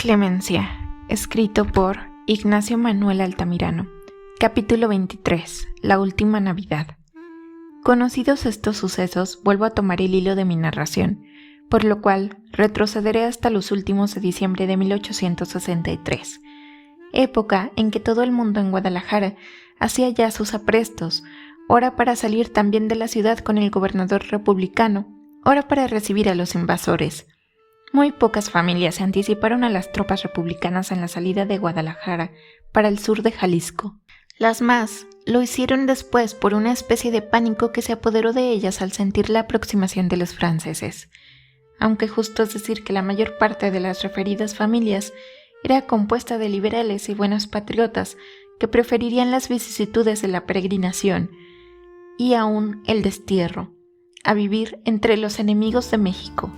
Clemencia, escrito por Ignacio Manuel Altamirano. Capítulo 23. La última Navidad. Conocidos estos sucesos, vuelvo a tomar el hilo de mi narración, por lo cual retrocederé hasta los últimos de diciembre de 1863, época en que todo el mundo en Guadalajara hacía ya sus aprestos, ora para salir también de la ciudad con el gobernador republicano, ora para recibir a los invasores. Muy pocas familias se anticiparon a las tropas republicanas en la salida de Guadalajara para el sur de Jalisco. Las más lo hicieron después por una especie de pánico que se apoderó de ellas al sentir la aproximación de los franceses. Aunque justo es decir que la mayor parte de las referidas familias era compuesta de liberales y buenos patriotas que preferirían las vicisitudes de la peregrinación y aún el destierro, a vivir entre los enemigos de México.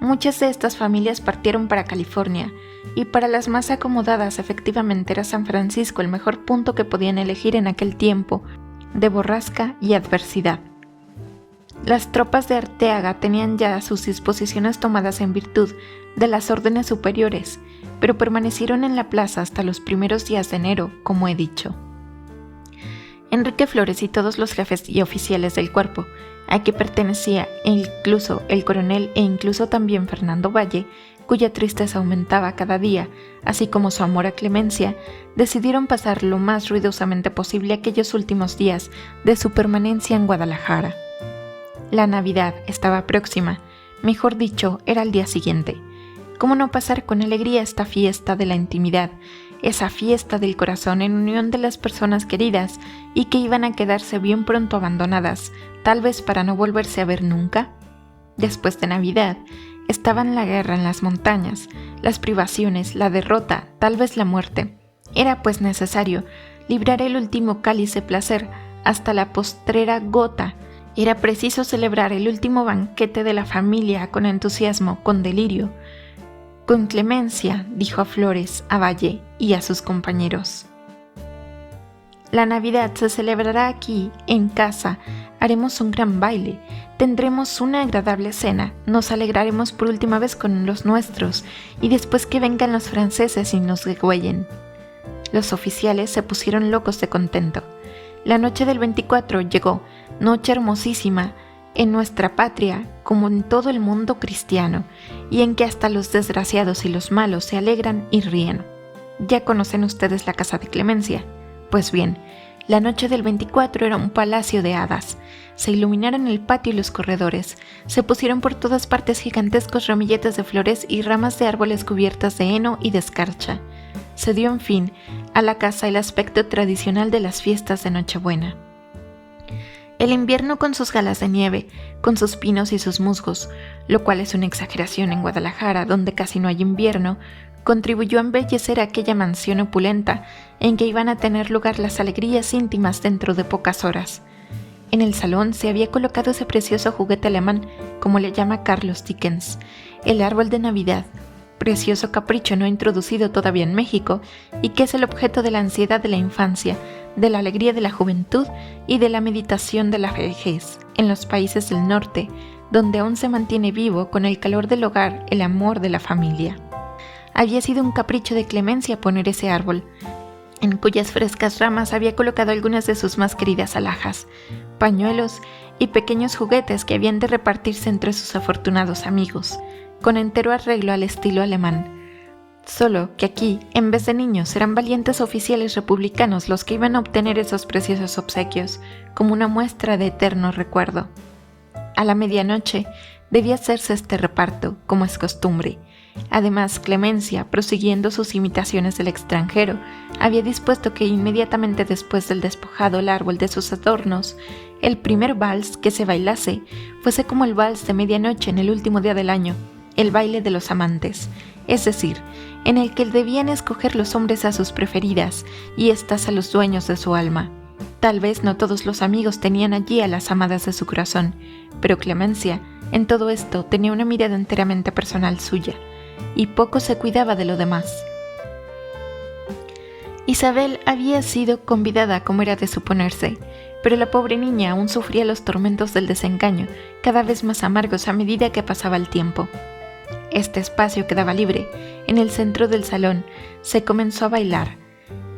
Muchas de estas familias partieron para California, y para las más acomodadas efectivamente era San Francisco el mejor punto que podían elegir en aquel tiempo de borrasca y adversidad. Las tropas de Arteaga tenían ya sus disposiciones tomadas en virtud de las órdenes superiores, pero permanecieron en la plaza hasta los primeros días de enero, como he dicho. Enrique Flores y todos los jefes y oficiales del cuerpo, a que pertenecía incluso el coronel e incluso también Fernando Valle, cuya tristeza aumentaba cada día, así como su amor a Clemencia, decidieron pasar lo más ruidosamente posible aquellos últimos días de su permanencia en Guadalajara. La Navidad estaba próxima, mejor dicho, era el día siguiente. ¿Cómo no pasar con alegría esta fiesta de la intimidad, esa fiesta del corazón en unión de las personas queridas y que iban a quedarse bien pronto abandonadas, tal vez para no volverse a ver nunca? Después de Navidad, estaban la guerra en las montañas, las privaciones, la derrota, tal vez la muerte. Era pues necesario librar el último cáliz de placer hasta la postrera gota. Era preciso celebrar el último banquete de la familia con entusiasmo, con delirio. Con Clemencia, dijo a Flores, a Valle y a sus compañeros. La Navidad se celebrará aquí, en casa, haremos un gran baile, tendremos una agradable cena, nos alegraremos por última vez con los nuestros y después que vengan los franceses y nos degüellen. Los oficiales se pusieron locos de contento. La noche del 24 llegó, noche hermosísima, en nuestra patria, como en todo el mundo cristiano, y en que hasta los desgraciados y los malos se alegran y ríen. Ya conocen ustedes la casa de Clemencia. Pues bien, la noche del 24 era un palacio de hadas. Se iluminaron el patio y los corredores. Se pusieron por todas partes gigantescos ramilletes de flores y ramas de árboles cubiertas de heno y de escarcha. Se dio, en fin, a la casa el aspecto tradicional de las fiestas de Nochebuena. El invierno con sus galas de nieve, con sus pinos y sus musgos, lo cual es una exageración en Guadalajara, donde casi no hay invierno, contribuyó a embellecer aquella mansión opulenta en que iban a tener lugar las alegrías íntimas dentro de pocas horas. En el salón se había colocado ese precioso juguete alemán, como le llama Carlos Dickens, el árbol de Navidad, precioso capricho no introducido todavía en México y que es el objeto de la ansiedad de la infancia, de la alegría de la juventud y de la meditación de la vejez en los países del norte, donde aún se mantiene vivo con el calor del hogar el amor de la familia. Había sido un capricho de Clemencia poner ese árbol, en cuyas frescas ramas había colocado algunas de sus más queridas alhajas, pañuelos y pequeños juguetes que habían de repartirse entre sus afortunados amigos, con entero arreglo al estilo alemán. Solo que aquí, en vez de niños, eran valientes oficiales republicanos los que iban a obtener esos preciosos obsequios, como una muestra de eterno recuerdo. A la medianoche debía hacerse este reparto, como es costumbre. Además, Clemencia, prosiguiendo sus imitaciones del extranjero, había dispuesto que inmediatamente después del despojado el árbol de sus adornos, el primer vals que se bailase fuese como el vals de medianoche en el último día del año, el baile de los amantes, es decir, en el que debían escoger los hombres a sus preferidas y éstas a los dueños de su alma. Tal vez no todos los amigos tenían allí a las amadas de su corazón, pero Clemencia, en todo esto, tenía una mirada enteramente personal suya, y poco se cuidaba de lo demás. Isabel había sido convidada como era de suponerse, pero la pobre niña aún sufría los tormentos del desengaño, cada vez más amargos a medida que pasaba el tiempo. Este espacio quedaba libre. En el centro del salón se comenzó a bailar.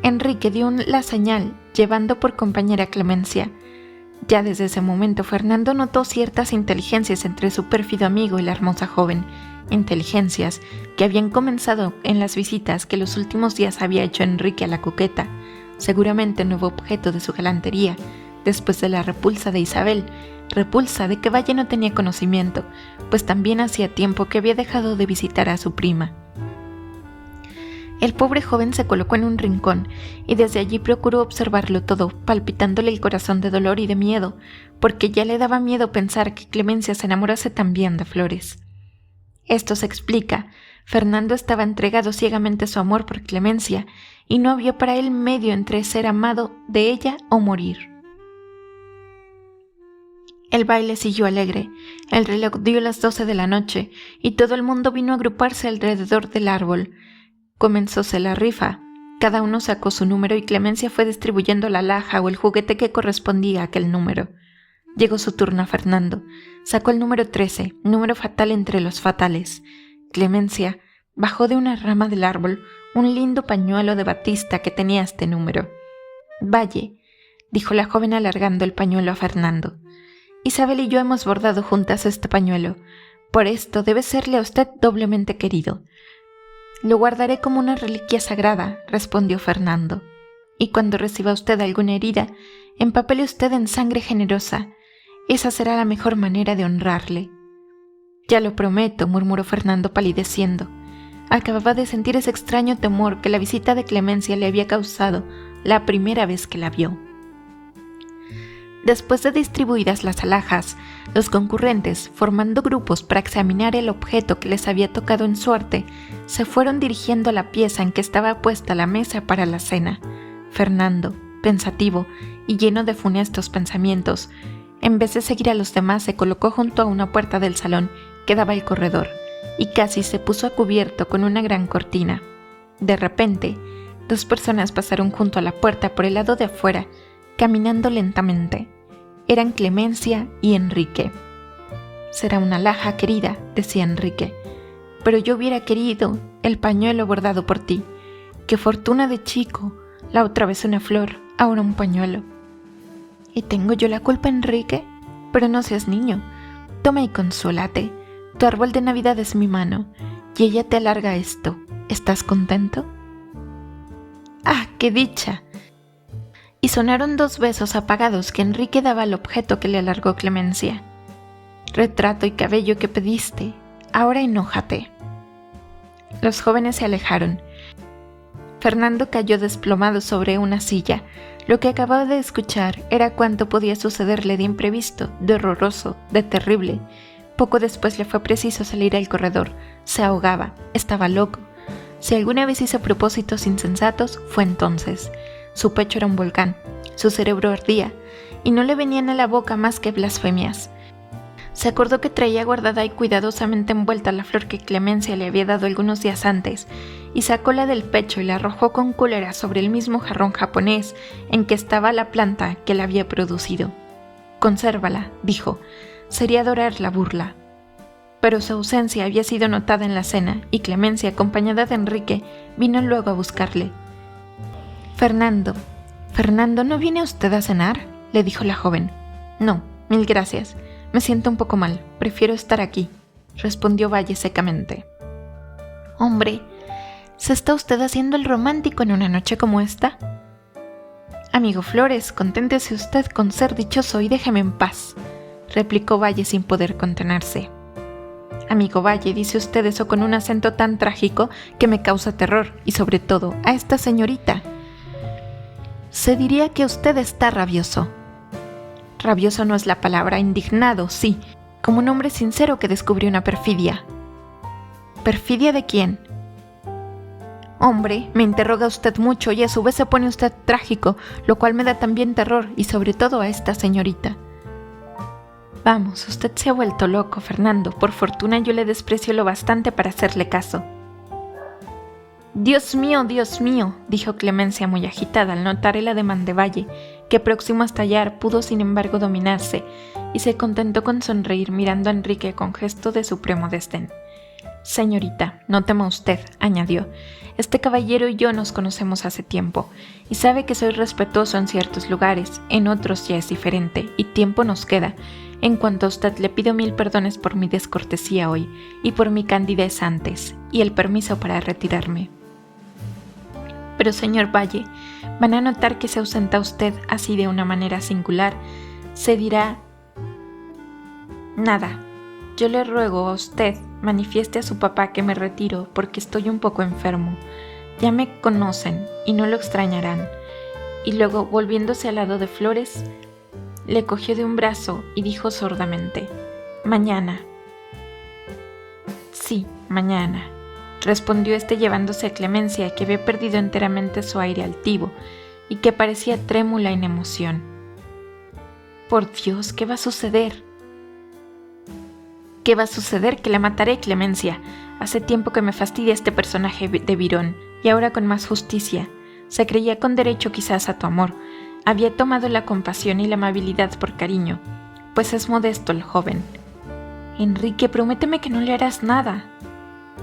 Enrique dio la señal, llevando por compañera a Clemencia. Ya desde ese momento Fernando notó ciertas inteligencias entre su pérfido amigo y la hermosa joven, inteligencias que habían comenzado en las visitas que los últimos días había hecho Enrique a la coqueta, seguramente nuevo objeto de su galantería, después de la repulsa de Isabel, repulsa de que Valle no tenía conocimiento, pues también hacía tiempo que había dejado de visitar a su prima. El pobre joven se colocó en un rincón y desde allí procuró observarlo todo, palpitándole el corazón de dolor y de miedo, porque ya le daba miedo pensar que Clemencia se enamorase también de Flores. Esto se explica. Fernando estaba entregado ciegamente a su amor por Clemencia y no había para él medio entre ser amado de ella o morir. El baile siguió alegre. El reloj dio las 12 de la noche y todo el mundo vino a agruparse alrededor del árbol. Comenzóse la rifa. Cada uno sacó su número y Clemencia fue distribuyendo la alhaja o el juguete que correspondía a aquel número. Llegó su turno a Fernando. Sacó el número 13, número fatal entre los fatales. Clemencia bajó de una rama del árbol un lindo pañuelo de batista que tenía este número. «Valle», dijo la joven alargando el pañuelo a Fernando. «Isabel y yo hemos bordado juntas este pañuelo. Por esto debe serle a usted doblemente querido». «Lo guardaré como una reliquia sagrada», respondió Fernando. «Y cuando reciba usted alguna herida, empapele usted en sangre generosa. Esa será la mejor manera de honrarle». «Ya lo prometo», murmuró Fernando palideciendo. Acababa de sentir ese extraño temor que la visita de Clemencia le había causado la primera vez que la vio. Después de distribuidas las alhajas, los concurrentes, formando grupos para examinar el objeto que les había tocado en suerte, se fueron dirigiendo a la pieza en que estaba puesta la mesa para la cena. Fernando, pensativo y lleno de funestos pensamientos, en vez de seguir a los demás, se colocó junto a una puerta del salón que daba al corredor y casi se puso a cubierto con una gran cortina. De repente, 2 personas pasaron junto a la puerta por el lado de afuera, caminando lentamente. Eran Clemencia y Enrique. «Será una alhaja querida», decía Enrique, «pero yo hubiera querido el pañuelo bordado por ti. ¡Qué fortuna de chico! La otra vez una flor, ahora un pañuelo». «¿Y tengo yo la culpa, Enrique? Pero no seas niño. Toma y consuélate. Tu árbol de Navidad es mi mano, y ella te alarga esto. ¿Estás contento?» «¡Ah, qué dicha!» Y sonaron 2 besos apagados que Enrique daba al objeto que le alargó Clemencia. «Retrato y cabello que pediste, ahora enójate». Los jóvenes se alejaron. Fernando cayó desplomado sobre una silla. Lo que acababa de escuchar era cuanto podía sucederle de imprevisto, de horroroso, de terrible. Poco después le fue preciso salir al corredor. Se ahogaba, estaba loco. Si alguna vez hizo propósitos insensatos, fue entonces. Su pecho era un volcán, su cerebro ardía, y no le venían a la boca más que blasfemias. Se acordó que traía guardada y cuidadosamente envuelta la flor que Clemencia le había dado algunos días antes, y sacóla del pecho y la arrojó con cólera sobre el mismo jarrón japonés en que estaba la planta que la había producido. «Consérvala», dijo, «sería adorar la burla». Pero su ausencia había sido notada en la cena, y Clemencia, acompañada de Enrique, vino luego a buscarle. «Fernando, ¿no viene usted a cenar?», le dijo la joven. «No, mil gracias. Me siento un poco mal. Prefiero estar aquí», respondió Valle secamente. «Hombre, ¿se está usted haciendo el romántico en una noche como esta?». «Amigo Flores, conténtese usted con ser dichoso y déjeme en paz», replicó Valle sin poder contenerse. «Amigo Valle, dice usted eso con un acento tan trágico que me causa terror, y sobre todo a esta señorita. Se diría que usted está rabioso». «Rabioso no es la palabra, indignado, sí, como un hombre sincero que descubrió una perfidia». «¿Perfidia de quién?». «Hombre, me interroga usted mucho y a su vez se pone usted trágico, lo cual me da también terror, y sobre todo a esta señorita». «Vamos, usted se ha vuelto loco, Fernando. Por fortuna yo le desprecio lo bastante para hacerle caso». Dios mío», dijo Clemencia muy agitada al notar el ademán de Valle, que próximo a estallar pudo sin embargo dominarse, y se contentó con sonreír mirando a Enrique con gesto de supremo desdén. Señorita, no tema usted, añadió. Este caballero y yo nos conocemos hace tiempo, y sabe que soy respetuoso en ciertos lugares, en otros ya es diferente, y tiempo nos queda. En cuanto a usted, le pido 1000 perdones por mi descortesía hoy, y por mi candidez antes, y el permiso para retirarme. Pero señor Valle, van a notar que se ausenta usted así de una manera singular. Se dirá... Nada. Yo le ruego a usted manifieste a su papá que me retiro porque estoy un poco enfermo. Ya me conocen y no lo extrañarán. Y luego, volviéndose al lado de Flores, le cogió de un brazo y dijo sordamente: «Mañana». «Sí, mañana», respondió este llevándose a Clemencia, que había perdido enteramente su aire altivo y que parecía trémula en emoción. «Por Dios, ¿qué va a suceder?» «¿Qué va a suceder? Que la mataré, Clemencia. Hace tiempo que me fastidia este personaje de Virón, y ahora con más justicia. Se creía con derecho quizás a tu amor. Había tomado la compasión y la amabilidad por cariño, pues es modesto el joven. Enrique, prométeme que no le harás nada».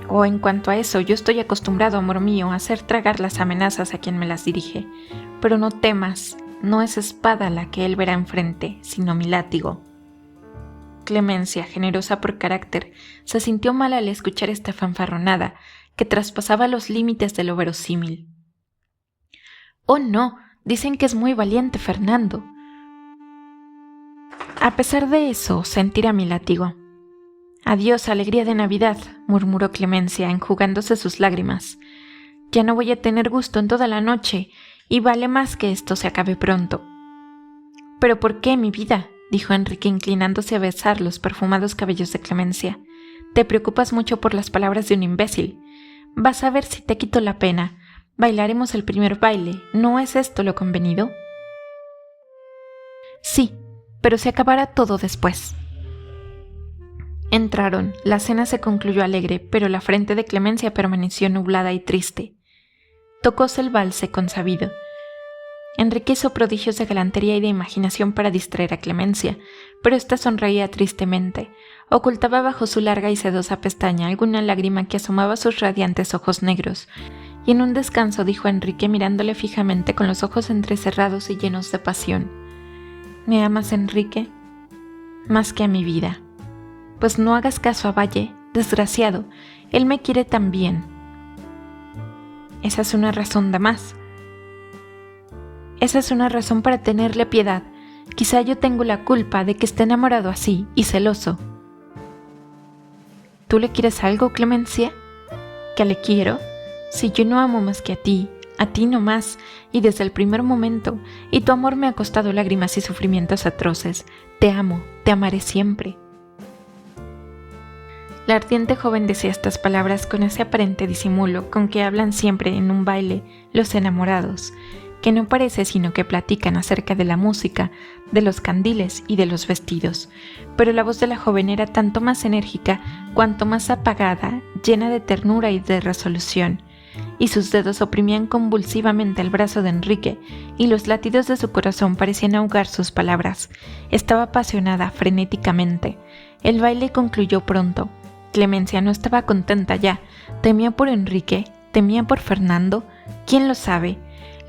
«Oh, en cuanto a eso, yo estoy acostumbrado, amor mío, a hacer tragar las amenazas a quien me las dirige. Pero no temas, no es espada la que él verá enfrente, sino mi látigo». Clemencia, generosa por carácter, se sintió mal al escuchar esta fanfarronada que traspasaba los límites de lo verosímil. «Oh, no, dicen que es muy valiente Fernando». «A pesar de eso, sentirá mi látigo». «Adiós, alegría de Navidad», murmuró Clemencia, enjugándose sus lágrimas. «Ya no voy a tener gusto en toda la noche, y vale más que esto se acabe pronto». «¿Pero por qué, mi vida?», dijo Enrique, inclinándose a besar los perfumados cabellos de Clemencia. «Te preocupas mucho por las palabras de un imbécil. Vas a ver si te quito la pena. Bailaremos el primer baile. ¿No es esto lo convenido?» «Sí, pero se acabará todo después». Entraron. La cena se concluyó alegre, pero la frente de Clemencia permaneció nublada y triste. Tocóse el valse consabido. Enrique hizo prodigios de galantería y de imaginación para distraer a Clemencia, pero ésta sonreía tristemente. Ocultaba bajo su larga y sedosa pestaña alguna lágrima que asomaba a sus radiantes ojos negros, y en un descanso dijo a Enrique mirándole fijamente con los ojos entrecerrados y llenos de pasión: «¿Me amas, Enrique?» «Más que a mi vida». «Pues no hagas caso a Valle, desgraciado, él me quiere también». «Esa es una razón de más». «Esa es una razón para tenerle piedad. Quizá yo tengo la culpa de que esté enamorado así y celoso». «¿Tú le quieres algo, Clemencia?» «¿Que le quiero? Si yo no amo más que a ti no más, y desde el primer momento, y tu amor me ha costado lágrimas y sufrimientos atroces. Te amo, te amaré siempre». La ardiente joven decía estas palabras con ese aparente disimulo con que hablan siempre en un baile los enamorados, que no parece sino que platican acerca de la música, de los candiles y de los vestidos. Pero la voz de la joven era tanto más enérgica cuanto más apagada, llena de ternura y de resolución, y sus dedos oprimían convulsivamente el brazo de Enrique, y los latidos de su corazón parecían ahogar sus palabras. Estaba apasionada frenéticamente. El baile concluyó pronto. Clemencia no estaba contenta ya. Temía por Enrique, temía por Fernando. ¿Quién lo sabe?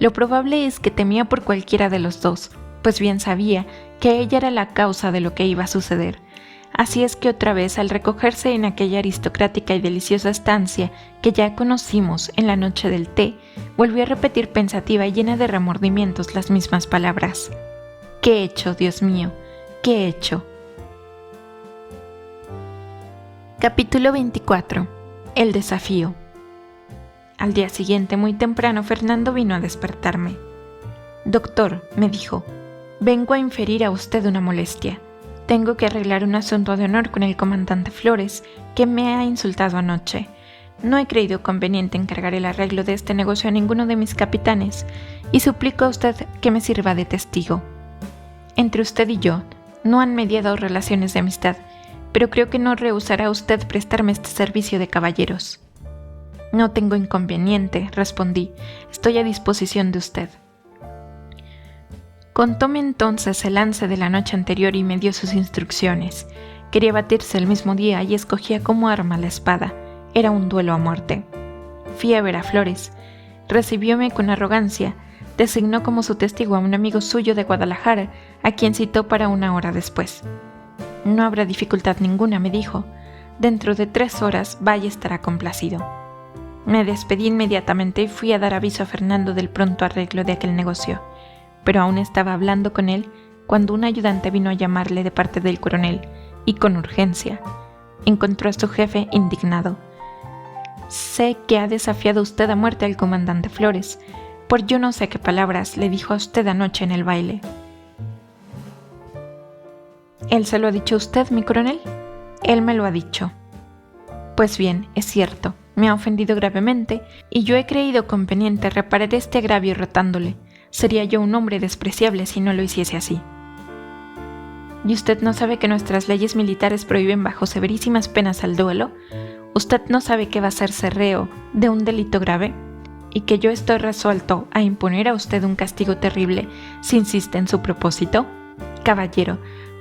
Lo probable es que temía por cualquiera de los dos, pues bien sabía que ella era la causa de lo que iba a suceder. Así es que otra vez, al recogerse en aquella aristocrática y deliciosa estancia que ya conocimos en la noche del té, volvió a repetir pensativa y llena de remordimientos las mismas palabras. ¿Qué he hecho, Dios mío? ¿Qué he hecho? Capítulo 24. El desafío. Al día siguiente, muy temprano, Fernando vino a despertarme. «Doctor», me dijo, «vengo a inferir a usted una molestia. Tengo que arreglar un asunto de honor con el comandante Flores, que me ha insultado anoche. No he creído conveniente encargar el arreglo de este negocio a ninguno de mis capitanes, y suplico a usted que me sirva de testigo. Entre usted y yo no han mediado relaciones de amistad, pero creo que no rehusará usted prestarme este servicio de caballeros». «No tengo inconveniente», respondí. «Estoy a disposición de usted». Contóme entonces el lance de la noche anterior y me dio sus instrucciones. Quería batirse el mismo día y escogía como arma la espada. Era un duelo a muerte. Fui a ver a Flores. Recibióme con arrogancia. Designó como su testigo a un amigo suyo de Guadalajara, a quien citó para 1 hora después. No habrá dificultad ninguna, me dijo. Dentro de 3 horas Valle estará complacido. Me despedí inmediatamente y fui a dar aviso a Fernando del pronto arreglo de aquel negocio. Pero aún estaba hablando con él cuando un ayudante vino a llamarle de parte del coronel, y con urgencia. Encontró a su jefe indignado. Sé que ha desafiado usted a muerte al comandante Flores, por yo no sé qué palabras le dijo a usted anoche en el baile. ¿Él se lo ha dicho a usted, mi coronel? Él me lo ha dicho. Pues bien, es cierto, me ha ofendido gravemente y yo he creído conveniente reparar este agravio retándole. Sería yo un hombre despreciable si no lo hiciese así. ¿Y usted no sabe que nuestras leyes militares prohíben bajo severísimas penas al duelo? ¿Usted no sabe que va a ser reo de un delito grave? ¿Y que yo estoy resuelto a imponer a usted un castigo terrible si insiste en su propósito? Caballero,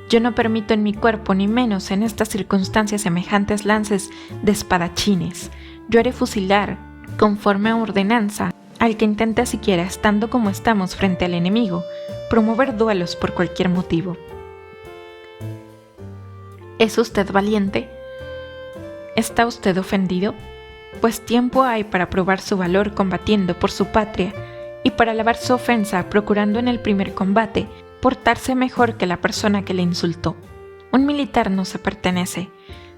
yo no permito en mi cuerpo, ni menos en estas circunstancias, semejantes lances de espadachines. Yo haré fusilar, conforme a ordenanza, al que intente siquiera, estando como estamos frente al enemigo, promover duelos por cualquier motivo. ¿Es usted valiente? ¿Está usted ofendido? Pues tiempo hay para probar su valor combatiendo por su patria y para lavar su ofensa procurando en el primer combate portarse mejor que la persona que le insultó. Un militar no se pertenece.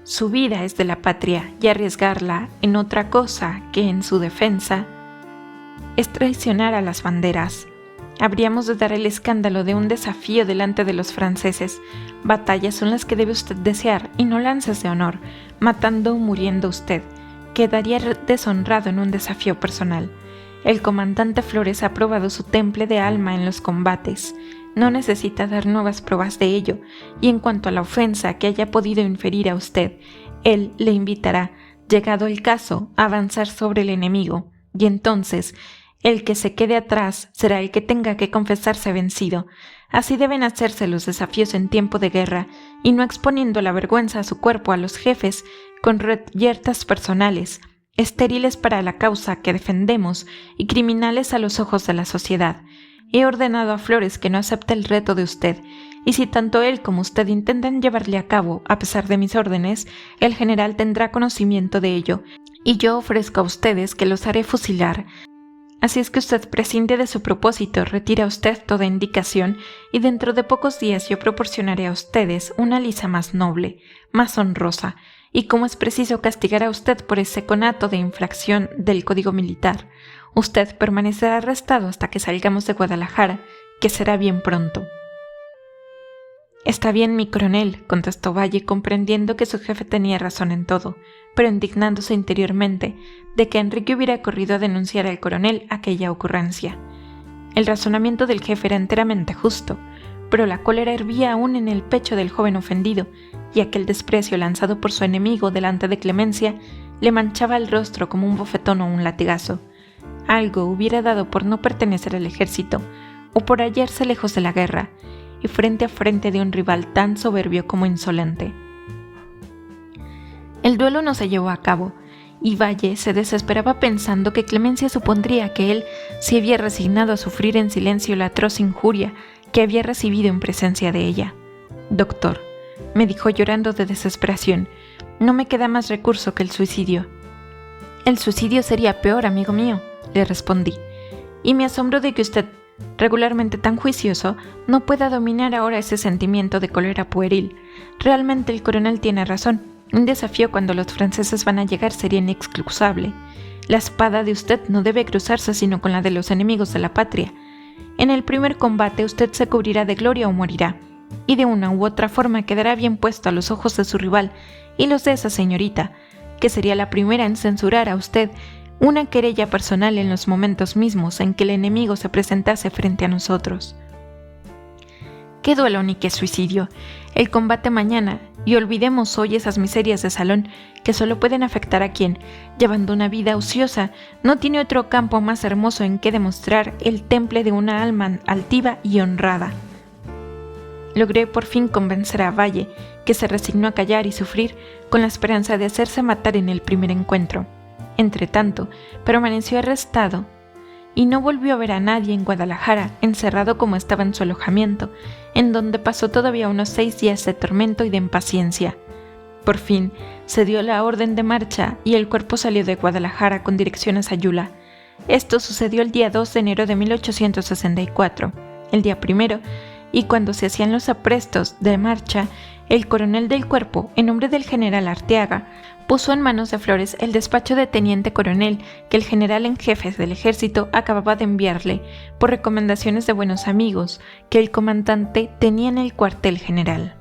Su vida es de la patria y arriesgarla en otra cosa que en su defensa es traicionar a las banderas. Habríamos de dar el escándalo de un desafío delante de los franceses. Batallas son las que debe usted desear y no lances de honor, matando o muriendo usted. Quedaría deshonrado en un desafío personal. El comandante Flores ha probado su temple de alma en los combates. No necesita dar nuevas pruebas de ello, y en cuanto a la ofensa que haya podido inferir a usted, él le invitará, llegado el caso, a avanzar sobre el enemigo, y entonces el que se quede atrás será el que tenga que confesarse vencido. Así deben hacerse los desafíos en tiempo de guerra, y no exponiendo la vergüenza a su cuerpo a los jefes con reyertas personales, estériles para la causa que defendemos y criminales a los ojos de la sociedad. He ordenado a Flores que no acepte el reto de usted, y si tanto él como usted intentan llevarle a cabo, a pesar de mis órdenes, el general tendrá conocimiento de ello, y yo ofrezco a ustedes que los haré fusilar. Así es que usted prescinde de su propósito, retira usted toda indicación, y dentro de pocos días yo proporcionaré a ustedes una lisa más noble, más honrosa, y como es preciso castigar a usted por ese conato de infracción del Código Militar, usted permanecerá arrestado hasta que salgamos de Guadalajara, que será bien pronto. Está bien, mi coronel, contestó Valle, comprendiendo que su jefe tenía razón en todo, pero indignándose interiormente de que Enrique hubiera corrido a denunciar al coronel aquella ocurrencia. El razonamiento del jefe era enteramente justo, pero la cólera hervía aún en el pecho del joven ofendido, y aquel desprecio lanzado por su enemigo delante de Clemencia le manchaba el rostro como un bofetón o un latigazo. Algo hubiera dado por no pertenecer al ejército, o por hallarse lejos de la guerra, y frente a frente de un rival tan soberbio como insolente. El duelo no se llevó a cabo, y Valle se desesperaba pensando que Clemencia supondría que él se había resignado a sufrir en silencio la atroz injuria que había recibido en presencia de ella. «Doctor», me dijo llorando de desesperación, «no me queda más recurso que el suicidio». «El suicidio sería peor, amigo mío», le respondí, «y me asombro de que usted, regularmente tan juicioso, no pueda dominar ahora ese sentimiento de cólera pueril. Realmente el coronel tiene razón. Un desafío cuando los franceses van a llegar sería inexcusable. La espada de usted no debe cruzarse sino con la de los enemigos de la patria. En el primer combate usted se cubrirá de gloria o morirá, y de una u otra forma quedará bien puesto a los ojos de su rival y los de esa señorita, que sería la primera en censurar a usted una querella personal en los momentos mismos en que el enemigo se presentase frente a nosotros. ¡Qué duelo ni qué suicidio! El combate mañana, y olvidemos hoy esas miserias de salón que solo pueden afectar a quien, llevando una vida ociosa, no tiene otro campo más hermoso en que demostrar el temple de una alma altiva y honrada. Logré por fin convencer a Valle, que se resignó a callar y sufrir, con la esperanza de hacerse matar en el primer encuentro. Entretanto, permaneció arrestado y no volvió a ver a nadie en Guadalajara, encerrado como estaba en su alojamiento, en donde pasó todavía unos 6 días de tormento y de impaciencia. Por fin, se dio la orden de marcha y el cuerpo salió de Guadalajara con dirección a Sayula. Esto sucedió el día 2 de enero de 1864, el día primero, y cuando se hacían los aprestos de marcha, el coronel del cuerpo, en nombre del general Arteaga, puso en manos de Flores el despacho de teniente coronel que el general en jefe del ejército acababa de enviarle, por recomendaciones de buenos amigos que el comandante tenía en el cuartel general.